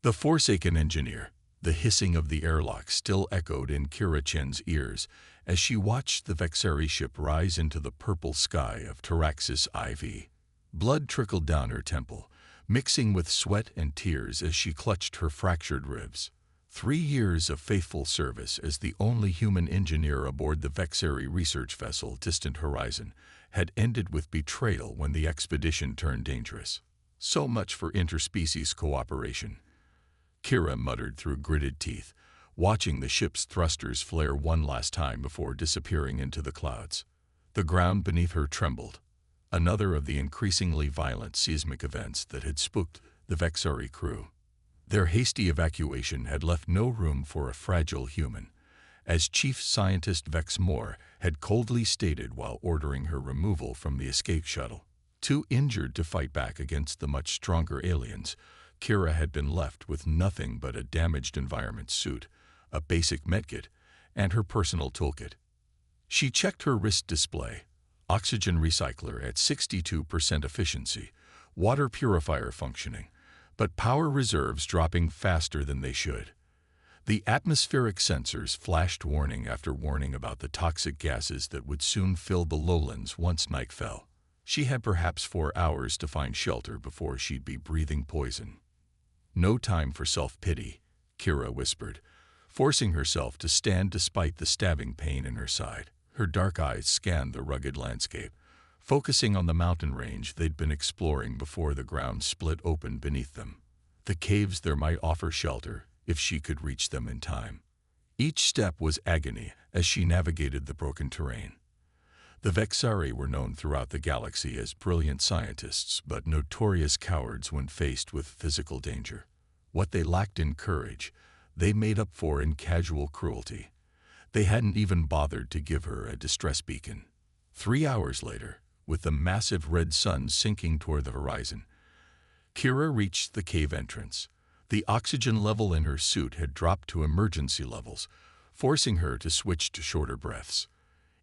The Forsaken Engineer. The hissing of the airlock still echoed in Kira Chen's ears as she watched the Vexari ship rise into the purple sky of Taraxis IV. Blood trickled down her temple, mixing with sweat and tears as she clutched her fractured ribs. 3 years of faithful service as the only human engineer aboard the Vexari research vessel Distant Horizon had ended with betrayal when the expedition turned dangerous. So much for interspecies cooperation. Kira muttered through gritted teeth, watching the ship's thrusters flare one last time before disappearing into the clouds. The ground beneath her trembled, another of the increasingly violent seismic events that had spooked the Vexari crew. Their hasty evacuation had left no room for a fragile human, as Chief Scientist Vex Moore had coldly stated while ordering her removal from the escape shuttle. Too injured to fight back against the much stronger aliens, Kira had been left with nothing but a damaged environment suit, a basic medkit, and her personal toolkit. She checked her wrist display, oxygen recycler at 62% efficiency, water purifier functioning, but power reserves dropping faster than they should. The atmospheric sensors flashed warning after warning about the toxic gases that would soon fill the lowlands once night fell. She had perhaps 4 hours to find shelter before she'd be breathing poison. No time for self-pity, Kira whispered, forcing herself to stand despite the stabbing pain in her side. Her dark eyes scanned the rugged landscape, focusing on the mountain range they'd been exploring before the ground split open beneath them. The caves there might offer shelter, if she could reach them in time. Each step was agony as she navigated the broken terrain. The Vexari were known throughout the galaxy as brilliant scientists, but notorious cowards when faced with physical danger. What they lacked in courage, they made up for in casual cruelty. They hadn't even bothered to give her a distress beacon. 3 hours later, with the massive red sun sinking toward the horizon, Kira reached the cave entrance. The oxygen level in her suit had dropped to emergency levels, forcing her to switch to shorter breaths.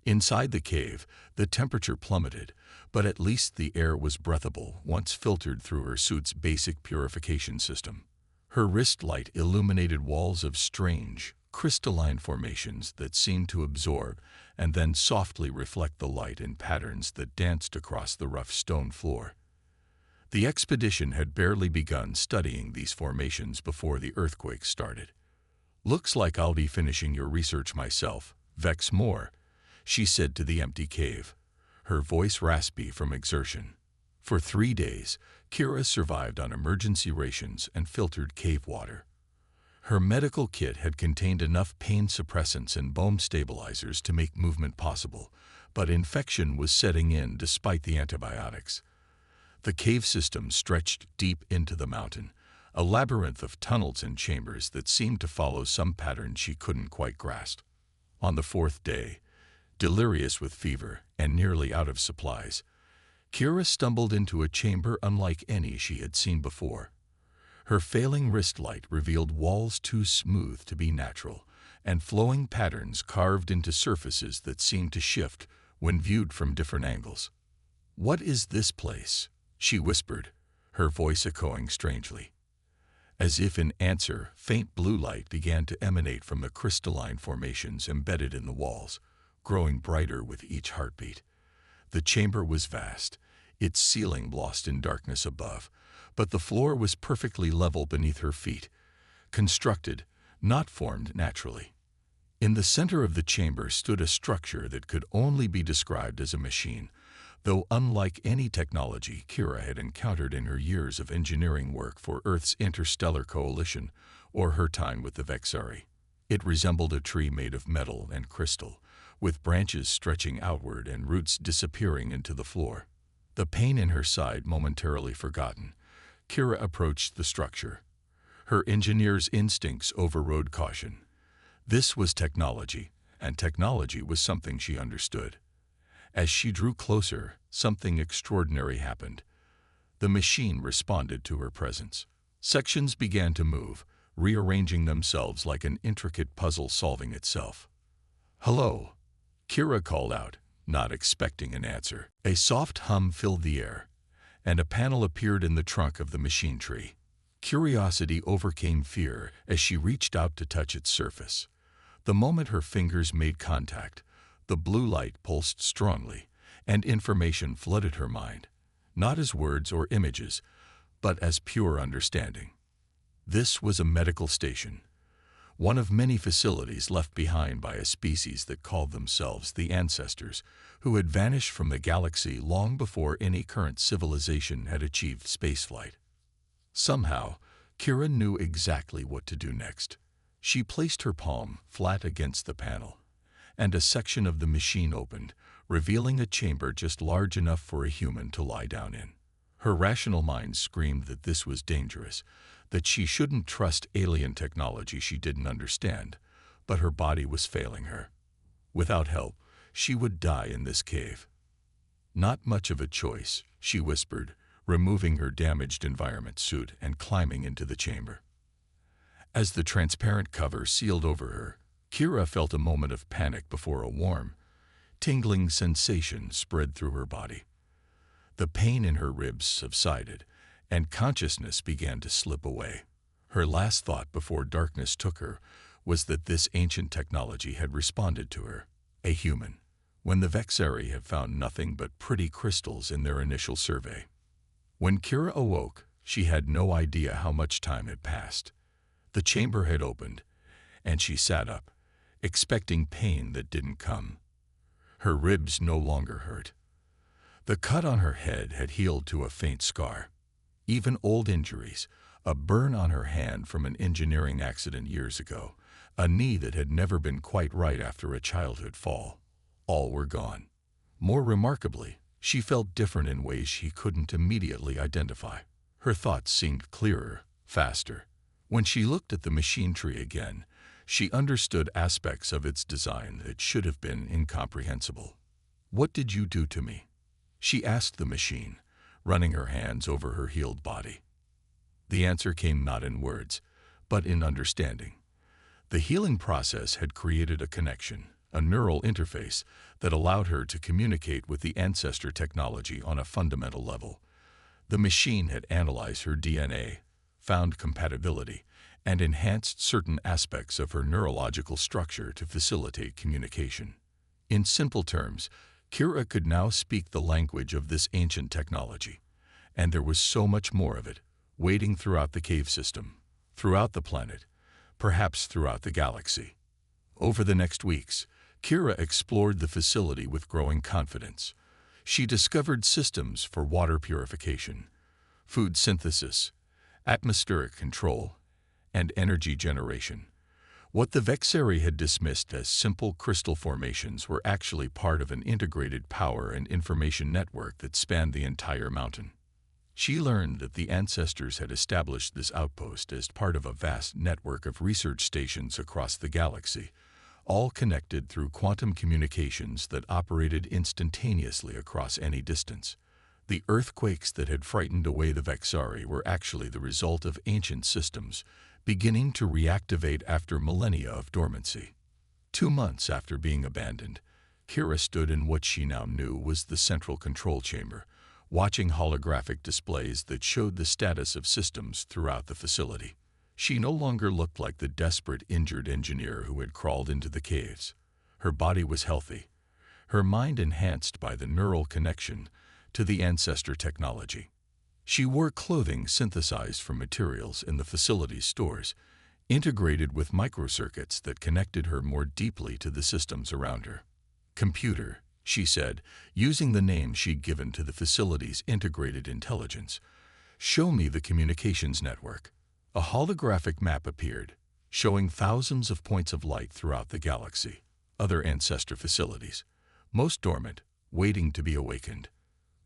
Inside the cave, the temperature plummeted, but at least the air was breathable once filtered through her suit's basic purification system. Her wrist light illuminated walls of strange, crystalline formations that seemed to absorb and then softly reflect the light in patterns that danced across the rough stone floor. The expedition had barely begun studying these formations before the earthquake started. "Looks like I'll be finishing your research myself, Vex Moore," she said to the empty cave, her voice raspy from exertion. For 3 days, Kira survived on emergency rations and filtered cave water. Her medical kit had contained enough pain suppressants and bone stabilizers to make movement possible, but infection was setting in despite the antibiotics. The cave system stretched deep into the mountain, a labyrinth of tunnels and chambers that seemed to follow some pattern she couldn't quite grasp. On the 4th day, delirious with fever and nearly out of supplies, Kira stumbled into a chamber unlike any she had seen before. Her failing wrist light revealed walls too smooth to be natural, and flowing patterns carved into surfaces that seemed to shift when viewed from different angles. "What is this place?" she whispered, her voice echoing strangely. As if in answer, faint blue light began to emanate from the crystalline formations embedded in the walls, growing brighter with each heartbeat. The chamber was vast, its ceiling lost in darkness above, but the floor was perfectly level beneath her feet, constructed, not formed naturally. In the center of the chamber stood a structure that could only be described as a machine, though unlike any technology Kira had encountered in her years of engineering work for Earth's Interstellar Coalition or her time with the Vexari. It resembled a tree made of metal and crystal, with branches stretching outward and roots disappearing into the floor. The pain in her side momentarily forgotten, Kira approached the structure. Her engineer's instincts overrode caution. This was technology, and technology was something she understood. As she drew closer, something extraordinary happened. The machine responded to her presence. Sections began to move, rearranging themselves like an intricate puzzle solving itself. "Hello," Kira called out, not expecting an answer. A soft hum filled the air, and a panel appeared in the trunk of the machine tree. Curiosity overcame fear as she reached out to touch its surface. The moment her fingers made contact, the blue light pulsed strongly, and information flooded her mind, not as words or images, but as pure understanding. This was a medical station, one of many facilities left behind by a species that called themselves the Ancestors, who had vanished from the galaxy long before any current civilization had achieved spaceflight. Somehow, Kira knew exactly what to do next. She placed her palm flat against the panel, and a section of the machine opened, revealing a chamber just large enough for a human to lie down in. Her rational mind screamed that this was dangerous, that she shouldn't trust alien technology she didn't understand, but her body was failing her. Without help, she would die in this cave. "Not much of a choice," she whispered, removing her damaged environment suit and climbing into the chamber. As the transparent cover sealed over her, Kira felt a moment of panic before a warm, tingling sensation spread through her body. The pain in her ribs subsided, and consciousness began to slip away. Her last thought before darkness took her was that this ancient technology had responded to her, a human, when the Vexeri had found nothing but pretty crystals in their initial survey. When Kira awoke, she had no idea how much time had passed. The chamber had opened, and she sat up, expecting pain that didn't come. Her ribs no longer hurt. The cut on her head had healed to a faint scar. Even old injuries, a burn on her hand from an engineering accident years ago, a knee that had never been quite right after a childhood fall, all were gone. More remarkably, she felt different in ways she couldn't immediately identify. Her thoughts seemed clearer, faster. When she looked at the machine tree again, she understood aspects of its design that should have been incomprehensible. "What did you do to me?" she asked the machine, running her hands over her healed body. The answer came not in words, but in understanding. The healing process had created a connection, a neural interface that allowed her to communicate with the ancestor technology on a fundamental level. The machine had analyzed her DNA, found compatibility, and enhanced certain aspects of her neurological structure to facilitate communication. In simple terms, Kira could now speak the language of this ancient technology, and there was so much more of it, waiting throughout the cave system, throughout the planet, perhaps throughout the galaxy. Over the next weeks, Kira explored the facility with growing confidence. She discovered systems for water purification, food synthesis, atmospheric control, and energy generation. What the Vexeri had dismissed as simple crystal formations were actually part of an integrated power and information network that spanned the entire mountain. She learned that the ancestors had established this outpost as part of a vast network of research stations across the galaxy, all connected through quantum communications that operated instantaneously across any distance. The earthquakes that had frightened away the Vexari were actually the result of ancient systems, beginning to reactivate after millennia of dormancy. 2 months after being abandoned, Kira stood in what she now knew was the central control chamber, watching holographic displays that showed the status of systems throughout the facility. She no longer looked like the desperate, injured engineer who had crawled into the caves. Her body was healthy, her mind enhanced by the neural connection to the ancestor technology. She wore clothing synthesized from materials in the facility's stores, integrated with microcircuits that connected her more deeply to the systems around her. "Computer," she said, using the name she'd given to the facility's integrated intelligence, "show me the communications network." A holographic map appeared, showing thousands of points of light throughout the galaxy, other ancestor facilities, most dormant, waiting to be awakened.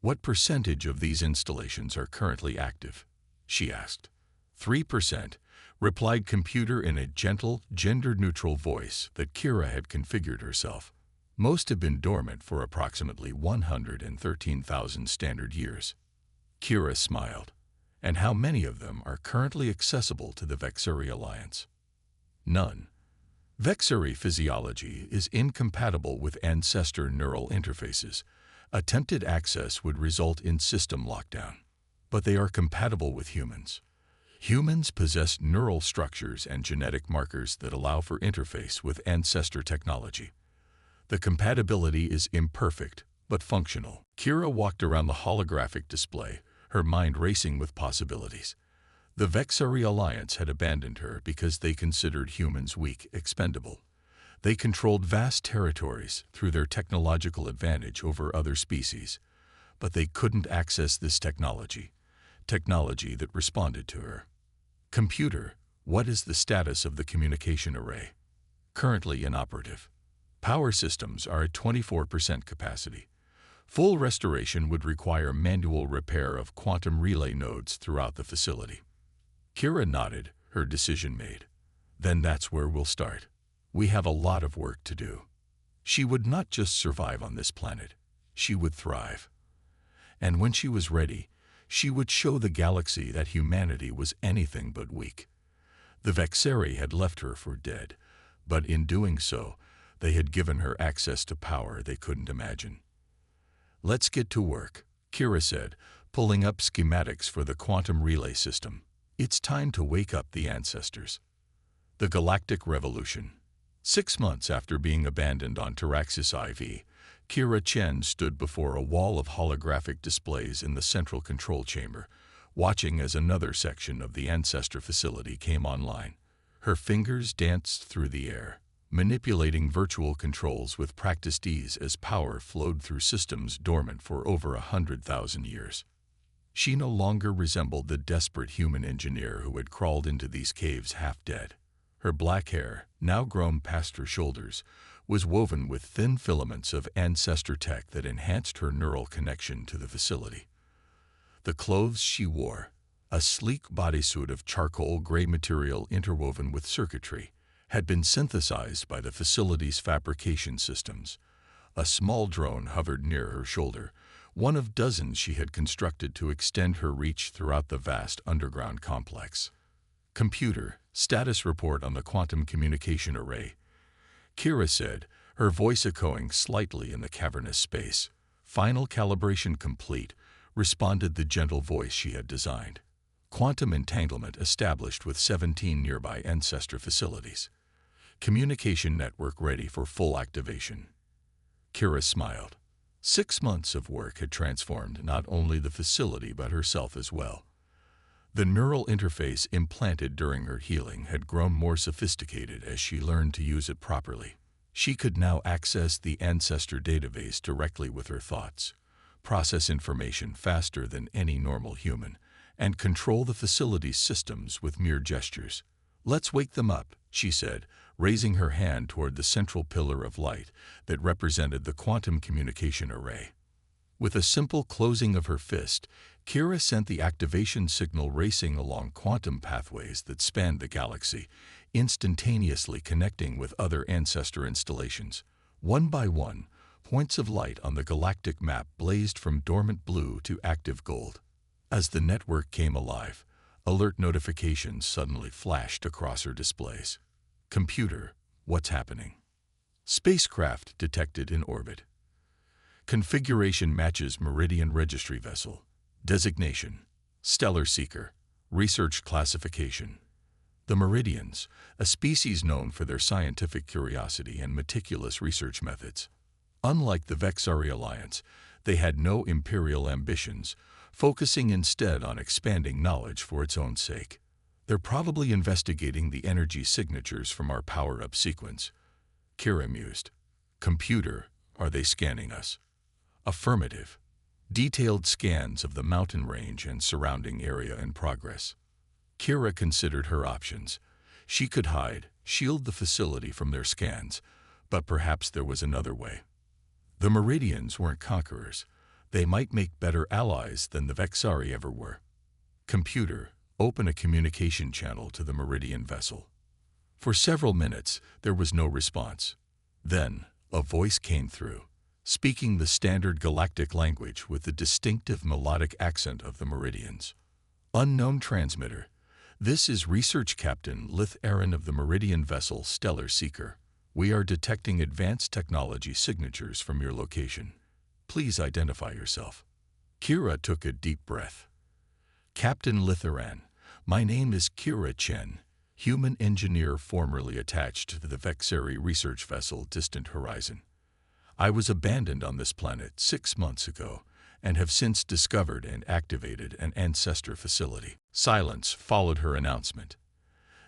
"What percentage of these installations are currently active?" she asked. 3%, replied computer in a gentle, gender-neutral voice that Kira had configured herself. "Most have been dormant for approximately 113,000 standard years." Kira smiled. "And how many of them are currently accessible to the Vexeri Alliance?" "None. Vexeri physiology is incompatible with ancestor neural interfaces. Attempted access would result in system lockdown. But they are compatible with humans. Humans possess neural structures and genetic markers that allow for interface with ancestor technology. The compatibility is imperfect, but functional. Kira walked around the holographic display, her mind racing with possibilities. The Vexari Alliance had abandoned her because they considered humans weak, expendable. They controlled vast territories through their technological advantage over other species, but they couldn't access this technology that responded to her. Computer, what is the status of the communication array? Currently inoperative. Power systems are at 24% capacity. Full restoration would require manual repair of quantum relay nodes throughout the facility. Kira nodded, her decision made. Then that's where we'll start. We have a lot of work to do. She would not just survive on this planet, she would thrive. And when she was ready, she would show the galaxy that humanity was anything but weak. The Vexari had left her for dead, but in doing so, they had given her access to power they couldn't imagine. Let's get to work, Kira said, pulling up schematics for the quantum relay system. It's time to wake up the ancestors. The Galactic Revolution. 6 months after being abandoned on Taraxis IV, Kira Chen stood before a wall of holographic displays in the central control chamber, watching as another section of the ancestor facility came online. Her fingers danced through the air, manipulating virtual controls with practiced ease as power flowed through systems dormant for over 100,000 years. She no longer resembled the desperate human engineer who had crawled into these caves half dead. Her black hair, now grown past her shoulders, was woven with thin filaments of ancestor tech that enhanced her neural connection to the facility. The clothes she wore, a sleek bodysuit of charcoal gray material interwoven with circuitry, had been synthesized by the facility's fabrication systems. A small drone hovered near her shoulder, one of dozens she had constructed to extend her reach throughout the vast underground complex. Computer, status report on the quantum communication array, Kira said, her voice echoing slightly in the cavernous space. Final calibration complete, responded the gentle voice she had designed. Quantum entanglement established with 17 nearby ancestor facilities. Communication network ready for full activation. Kira smiled. 6 months of work had transformed not only the facility but herself as well. The neural interface implanted during her healing had grown more sophisticated as she learned to use it properly. She could now access the ancestor database directly with her thoughts, process information faster than any normal human, and control the facility's systems with mere gestures. Let's wake them up, she said, raising her hand toward the central pillar of light that represented the quantum communication array. With a simple closing of her fist, Kira sent the activation signal racing along quantum pathways that spanned the galaxy, instantaneously connecting with other ancestor installations. One by one, points of light on the galactic map blazed from dormant blue to active gold. As the network came alive, alert notifications suddenly flashed across her displays. Computer, what's happening? Spacecraft detected in orbit. Configuration matches Meridian Registry Vessel. Designation: Stellar Seeker. Research classification: the Meridians, a species known for their scientific curiosity and meticulous research methods. Unlike the Vexari Alliance, they had no imperial ambitions, focusing instead on expanding knowledge for its own sake. They're probably investigating the energy signatures from our power-up sequence. Kira mused. Computer, are they scanning us? Affirmative. Detailed scans of the mountain range and surrounding area in progress. Kira considered her options. She could hide, shield the facility from their scans, but perhaps there was another way. The Meridians weren't conquerors. They might make better allies than the Vexari ever were. Computer, open a communication channel to the Meridian vessel. For several minutes, there was no response. Then, a voice came through, speaking the standard galactic language with the distinctive melodic accent of the Meridians. Unknown transmitter. This is Research Captain Lith Aaron of the Meridian vessel Stellar Seeker. We are detecting advanced technology signatures from your location. Please identify yourself. Kira took a deep breath. Captain Litharan, My name is Kira Chen, human engineer formerly attached to the Vexeri research vessel Distant Horizon. I was abandoned on this planet 6 months ago and have since discovered and activated an ancestor facility. Silence followed her announcement.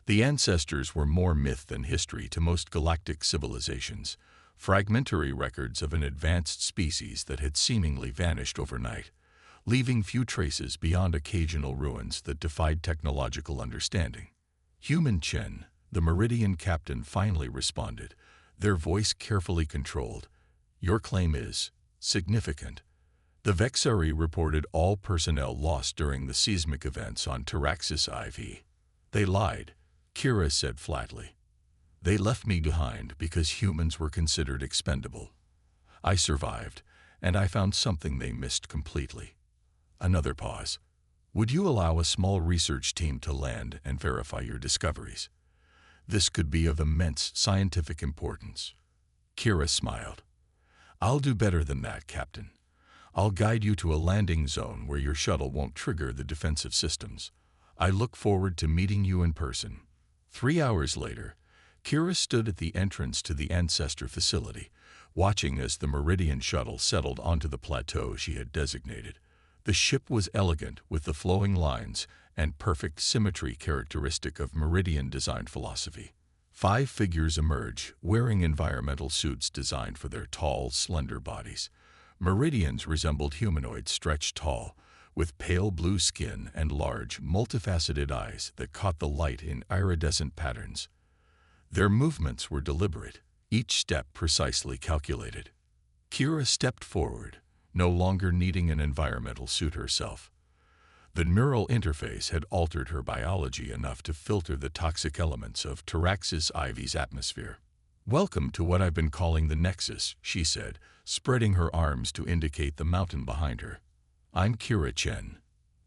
The ancestors were more myth than history to most galactic civilizations, fragmentary records of an advanced species that had seemingly vanished overnight, leaving few traces beyond occasional ruins that defied technological understanding. Human Chen, the Meridian captain, finally responded, their voice carefully controlled. Your claim is significant. The Vexeri reported all personnel lost during the seismic events on Taraxis IV. They lied, Kira said flatly. They left me behind because humans were considered expendable. I survived, and I found something they missed completely. Another pause. Would you allow a small research team to land and verify your discoveries? This could be of immense scientific importance. Kira smiled. I'll do better than that, Captain. I'll guide you to a landing zone where your shuttle won't trigger the defensive systems. I look forward to meeting you in person. 3 hours later, Kira stood at the entrance to the Ancestor facility, watching as the Meridian shuttle settled onto the plateau she had designated. The ship was elegant with the flowing lines and perfect symmetry characteristic of Meridian design philosophy. 5 figures emerge, wearing environmental suits designed for their tall, slender bodies. Meridians resembled humanoids stretched tall, with pale blue skin and large, multifaceted eyes that caught the light in iridescent patterns. Their movements were deliberate, each step precisely calculated. Kira stepped forward, no longer needing an environmental suit herself. The neural interface had altered her biology enough to filter the toxic elements of Taraxis IV's atmosphere. Welcome to what I've been calling the Nexus, she said, spreading her arms to indicate the mountain behind her. I'm Kira Chen.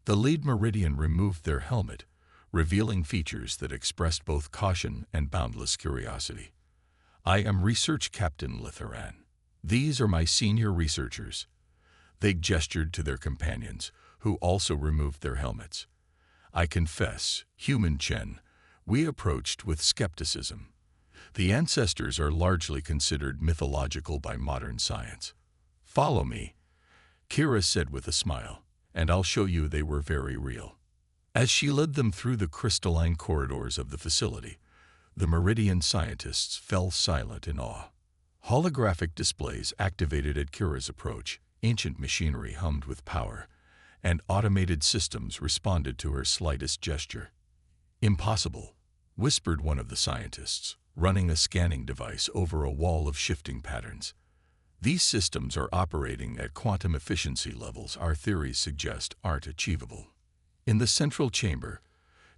The lead Meridian removed their helmet, revealing features that expressed both caution and boundless curiosity. I am Research Captain Litharan. These are my senior researchers. They gestured to their companions, who also removed their helmets. I confess, Human Chen, we approached with skepticism. The ancestors are largely considered mythological by modern science. Follow me, Kira said with a smile, and I'll show you they were very real. As she led them through the crystalline corridors of the facility, the Meridian scientists fell silent in awe. Holographic displays activated at Kira's approach, ancient machinery hummed with power, and automated systems responded to her slightest gesture. Impossible, whispered one of the scientists, running a scanning device over a wall of shifting patterns. These systems are operating at quantum efficiency levels our theories suggest aren't achievable. In the central chamber,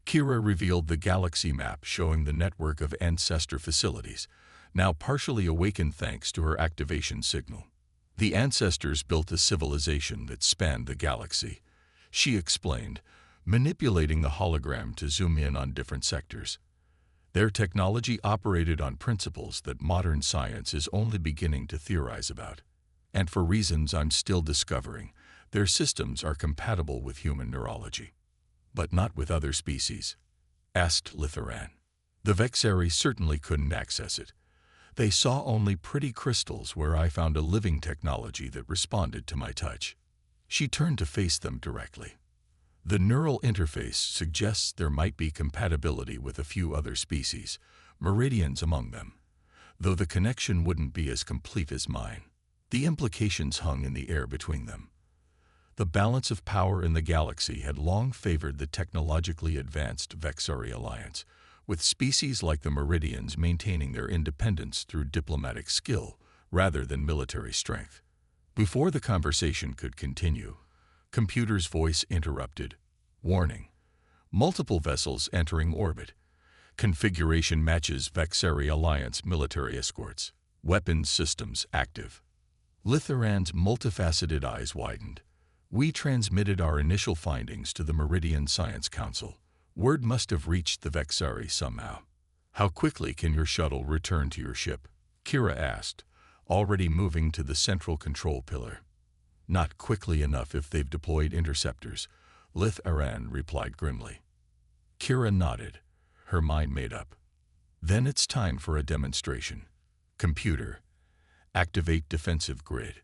Kira revealed the galaxy map showing the network of ancestor facilities, now partially awakened thanks to her activation signal. The ancestors built a civilization that spanned the galaxy, she explained, manipulating the hologram to zoom in on different sectors. Their technology operated on principles that modern science is only beginning to theorize about. And for reasons I'm still discovering, their systems are compatible with human neurology. But not with other species, asked Litharan. The Vexeri certainly couldn't access it. They saw only pretty crystals where I found a living technology that responded to my touch. She turned to face them directly. The neural interface suggests there might be compatibility with a few other species, Meridians among them, though the connection wouldn't be as complete as mine. The implications hung in the air between them. The balance of power in the galaxy had long favored the technologically advanced Vexeri alliance, with species like the Meridians maintaining their independence through diplomatic skill rather than military strength. Before the conversation could continue, Computer's voice interrupted. Warning. Multiple vessels entering orbit. Configuration matches Vexeri Alliance military escorts. Weapons systems active. Litharan's multifaceted eyes widened. We transmitted our initial findings to the Meridian Science Council. Word must have reached the Vexeri somehow. How quickly can your shuttle return to your ship? Kira asked, already moving to the central control pillar. Not quickly enough if they've deployed interceptors, Litharan replied grimly. Kira nodded, her mind made up. Then it's time for a demonstration. Computer, activate defensive grid,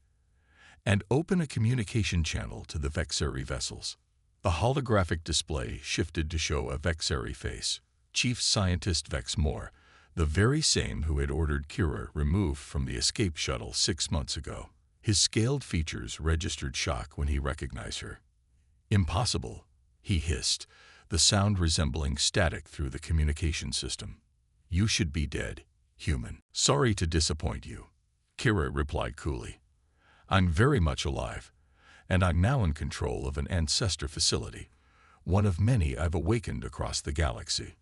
and open a communication channel to the Vexari vessels. The holographic display shifted to show a Vexari face, Chief Scientist Vex Moore, the very same who had ordered Kira removed from the escape shuttle 6 months ago. His scaled features registered shock when he recognized her. "Impossible," he hissed, the sound resembling static through the communication system. "You should be dead, human." "Sorry to disappoint you," Kira replied coolly. "I'm very much alive, and I'm now in control of an ancestor facility, one of many I've awakened across the galaxy."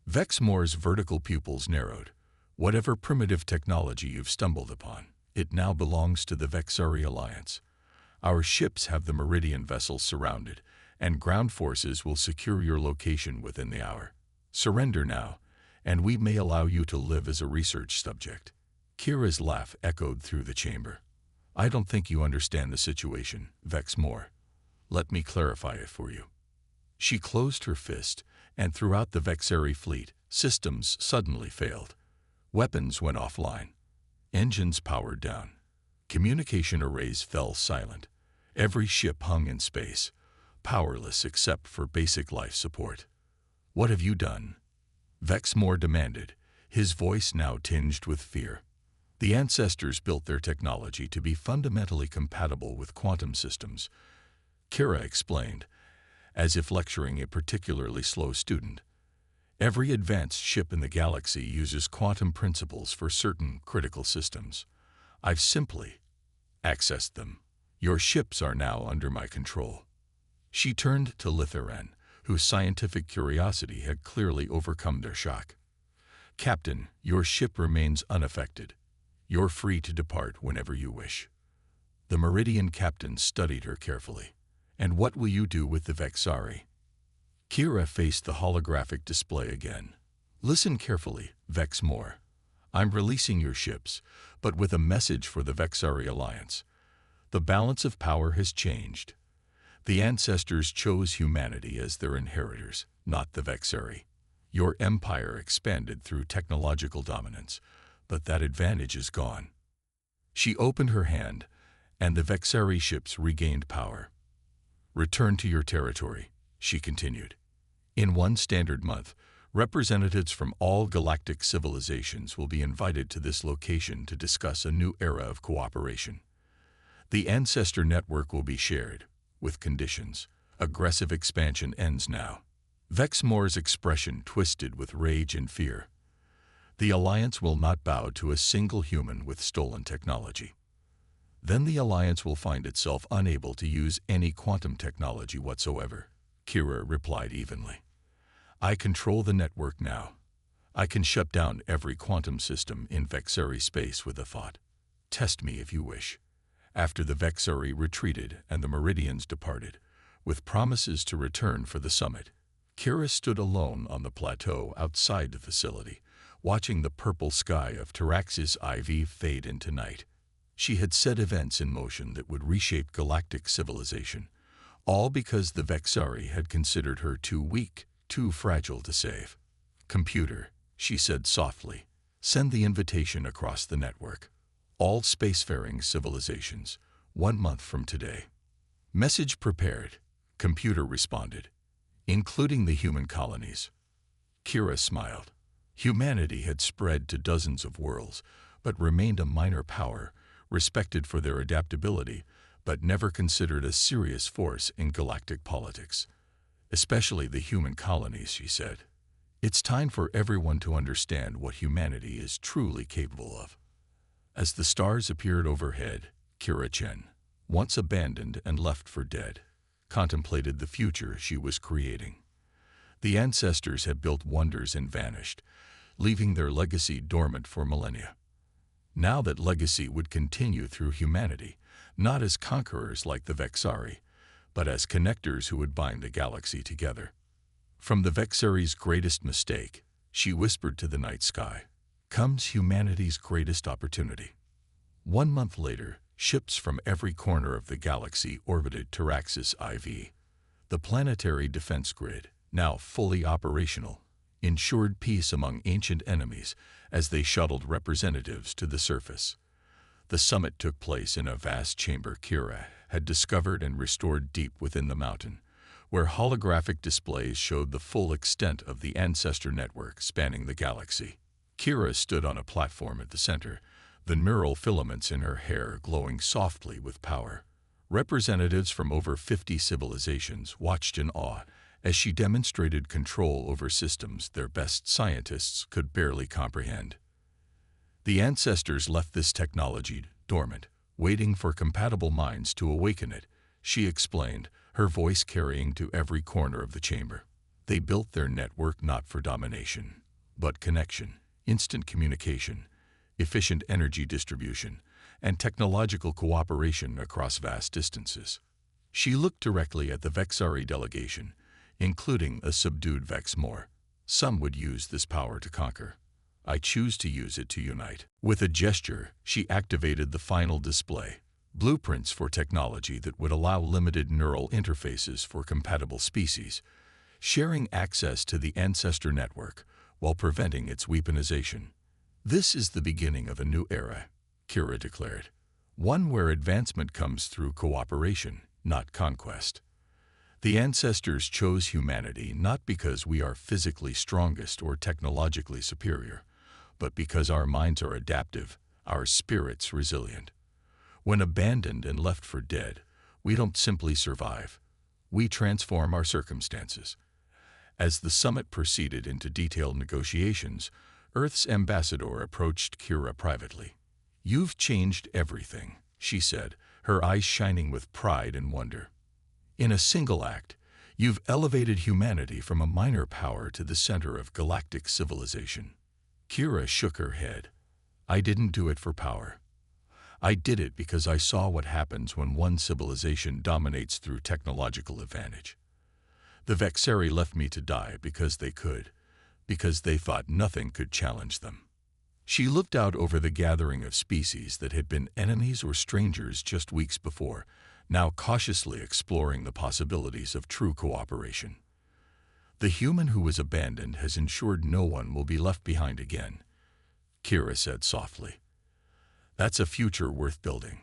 Vex Moore's vertical pupils narrowed. "Whatever primitive technology you've stumbled upon, it now belongs to the Vexari Alliance. Our ships have the Meridian vessels surrounded, and ground forces will secure your location within the hour. Surrender now, and we may allow you to live as a research subject." Kira's laugh echoed through the chamber. "I don't think you understand the situation, Vex Moore. Let me clarify it for you." She closed her fist, and throughout the Vexari fleet, systems suddenly failed. Weapons went offline. Engines powered down. Communication arrays fell silent. Every ship hung in space, powerless except for basic life support. "What have you done?" Vex Moore demanded, his voice now tinged with fear. "The ancestors built their technology to be fundamentally compatible with quantum systems," Kira explained, as if lecturing a particularly slow student. "Every advanced ship in the galaxy uses quantum principles for certain critical systems. I've simply accessed them. Your ships are now under my control." She turned to Litharan, whose scientific curiosity had clearly overcome their shock. "Captain, your ship remains unaffected. You're free to depart whenever you wish." The Meridian captain studied her carefully. "And what will you do with the Vexari?" Kira faced the holographic display again. "Listen carefully, Vex Moore. I'm releasing your ships, but with a message for the Vexari Alliance. The balance of power has changed. The ancestors chose humanity as their inheritors, not the Vexari. Your empire expanded through technological dominance, but that advantage is gone." She opened her hand, and the Vexari ships regained power. "Return to your territory," she continued. "In one standard month, representatives from all galactic civilizations will be invited to this location to discuss a new era of cooperation. The ancestor network will be shared, with conditions. Aggressive expansion ends now." Vex Moore's expression twisted with rage and fear. "The Alliance will not bow to a single human with stolen technology. Then the Alliance will find itself unable to use any quantum technology whatsoever," Kira replied evenly. "I control the network now. I can shut down every quantum system in Vexari space with a thought. Test me if you wish." After the Vexari retreated and the Meridians departed, with promises to return for the summit, Kira stood alone on the plateau outside the facility, watching the purple sky of Taraxis IV fade into night. She had set events in motion that would reshape galactic civilization, all because the Vexari had considered her too weak, too fragile to save. "Computer," she said softly, "send the invitation across the network. All spacefaring civilizations, 1 month from today." "Message prepared," Computer responded, "including the human colonies." Kira smiled. Humanity had spread to dozens of worlds, but remained a minor power, respected for their adaptability, but never considered a serious force in galactic politics. "Especially the human colonies," she said. "It's time for everyone to understand what humanity is truly capable of." As the stars appeared overhead, Kira Chen, once abandoned and left for dead, contemplated the future she was creating. The ancestors had built wonders and vanished, leaving their legacy dormant for millennia. Now that legacy would continue through humanity, not as conquerors like the Vexari, but as connectors who would bind the galaxy together. From the Vexari's greatest mistake, she whispered to the night sky, comes humanity's greatest opportunity. 1 month later, ships from every corner of the galaxy orbited Taraxis IV. The planetary defense grid, now fully operational, ensured peace among ancient enemies as they shuttled representatives to the surface. The summit took place in a vast chamber Kira had discovered and restored deep within the mountain, where holographic displays showed the full extent of the ancestor network spanning the galaxy. Kira stood on a platform at the center, the neural filaments in her hair glowing softly with power. Representatives from over 50 civilizations watched in awe as she demonstrated control over systems their best scientists could barely comprehend. The ancestors left this technology dormant, waiting for compatible minds to awaken it, she explained, her voice carrying to every corner of the chamber. They built their network not for domination, but connection, instant communication, efficient energy distribution, and technological cooperation across vast distances. She looked directly at the Vexari delegation, including a subdued Vexmore. Some would use this power to conquer. I choose to use it to unite. With a gesture, she activated the final display, blueprints for technology that would allow limited neural interfaces for compatible species, sharing access to the ancestor network while preventing its weaponization. This is the beginning of a new era, Kira declared, one where advancement comes through cooperation, not conquest. The ancestors chose humanity not because we are physically strongest or technologically superior, but because our minds are adaptive, our spirits resilient. When abandoned and left for dead, we don't simply survive. We transform our circumstances. As the summit proceeded into detailed negotiations, Earth's ambassador approached Kira privately. "You've changed everything," she said, her eyes shining with pride and wonder. "In a single act, you've elevated humanity from a minor power to the center of galactic civilization." Kira shook her head. "I didn't do it for power. I did it because I saw what happens when one civilization dominates through technological advantage. The Vexari left me to die because they could, because they thought nothing could challenge them." She looked out over the gathering of species that had been enemies or strangers just weeks before, now cautiously exploring the possibilities of true cooperation. "The human who was abandoned has ensured no one will be left behind again," Kira said softly. "That's a future worth building."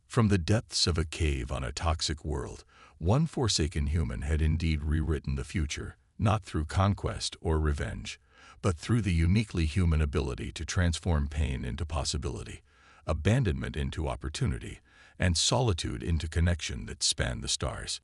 From the depths of a cave on a toxic world, one forsaken human had indeed rewritten the future, not through conquest or revenge, but through the uniquely human ability to transform pain into possibility, abandonment into opportunity, and solitude into connection that spanned the stars.